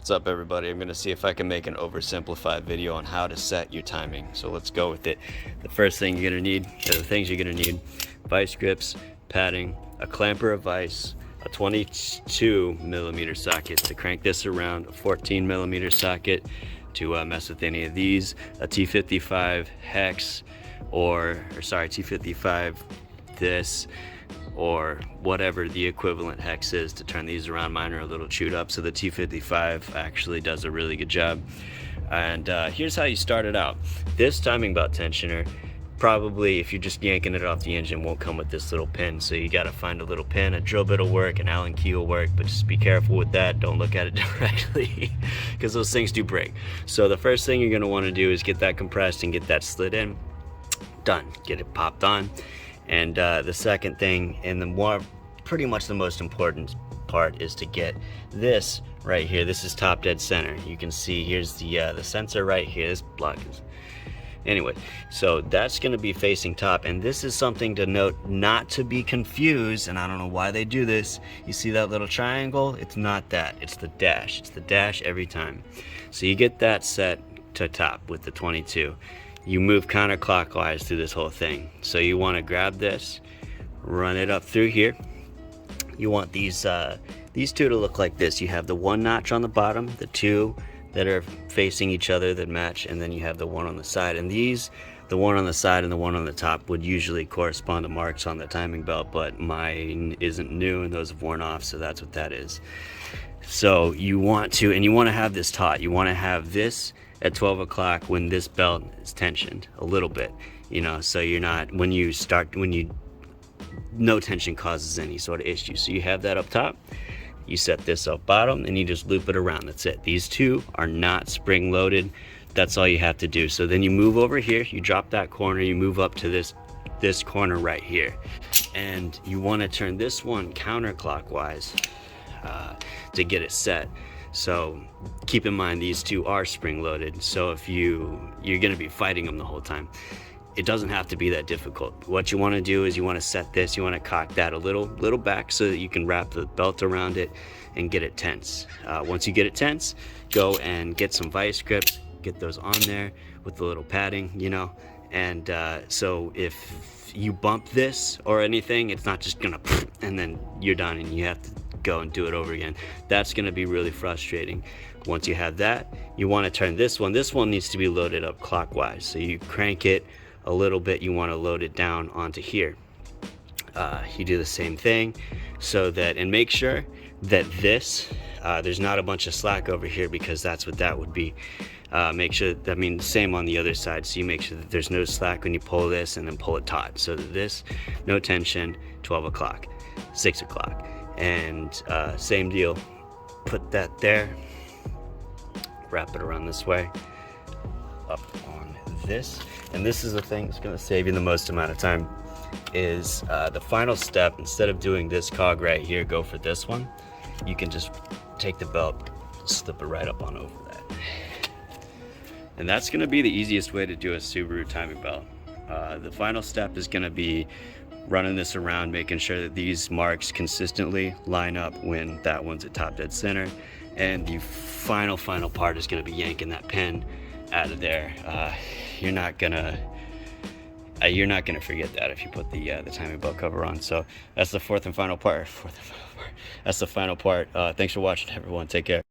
What's up, everybody? I'm going to see if I can make an oversimplified video on how to set your timing. So let's go with it. The first thing you're going to need, or the things you're going to need: vice grips, padding, a clamper of vice, a 22 millimeter socket to crank this around, a 14 millimeter socket to mess with any of these, a T55 hex, or sorry, T55 this, or whatever the equivalent hex is to turn these around. Mine are a little chewed up, so the T55 actually does a really good job. And here's how you start it out. This timing belt tensioner, probably if you're just yanking it off the engine, won't come with this little pin, so you got to find a little pin. A drill bit will work, an Allen key will work, but just be careful with that. Don't look at it directly because those things do break. So the first thing you're going to want to do is get that compressed and get that slid in. Done. Get it popped on. And the second thing, and pretty much the most important part, is to get this right here. This is top dead center. You can see here's the sensor right here. This block is, anyway, so that's going to be facing top, and this is something to note, not to be confused, and I don't know why they do this. You see that little triangle? It's not that, it's the dash. It's the dash every time. So you get that set to top with the 22. You move counterclockwise through this whole thing. So you want to grab this, run it up through here. You want these two to look like this. You have the one notch on the bottom, the two that are facing each other that match, and then you have the one on the side. And these, the one on the side and the one on the top, would usually correspond to marks on the timing belt, but mine isn't new and those have worn off, so that's what that is. So you want to, and you want to have this taut. You want to have this at 12 o'clock when this belt is tensioned a little bit, you know, so you're not, no tension causes any sort of issue. So you have that up top, you set this up bottom, and you just loop it around. That's it. These two are not spring loaded. That's all you have to do. So then you move over here, you drop that corner, you move up to this corner right here, and you want to turn this one counterclockwise to get it set. So keep in mind these two are spring loaded, so if you're going to be fighting them the whole time. It doesn't have to be that difficult. What you want to do is you want to set this, you want to cock that a little back so that you can wrap the belt around it and get it tense. Once you get it tense, go and get some vice grips, get those on there with the little padding, you know, and so if you bump this or anything, it's not just gonna and then you're done and you have to go and do it over again. That's going to be really frustrating. Once you have that, you want to turn this one needs to be loaded up clockwise, so you crank it a little bit, you want to load it down onto here. You do the same thing, so that, and make sure that this there's not a bunch of slack over here, because that's what that would be. Make sure, I mean, same on the other side, so you make sure that there's no slack when you pull this, and then pull it taut, so that this, no tension, 12 o'clock, 6 o'clock. And same deal, put that there, wrap it around this way, up on this. And this is the thing that's going to save you the most amount of time, is the final step. Instead of doing this cog right here, go for this one. You can just take the belt, slip it right up on over that. And that's going to be the easiest way to do a Subaru timing belt. The final step is going to be running this around, making sure that these marks consistently line up when that one's at top dead center. And the final part is going to be yanking that pin out of there. You're not gonna forget that if you put the timing belt cover on. So that's the fourth and final part. That's the final part. Thanks for watching, everyone. Take care.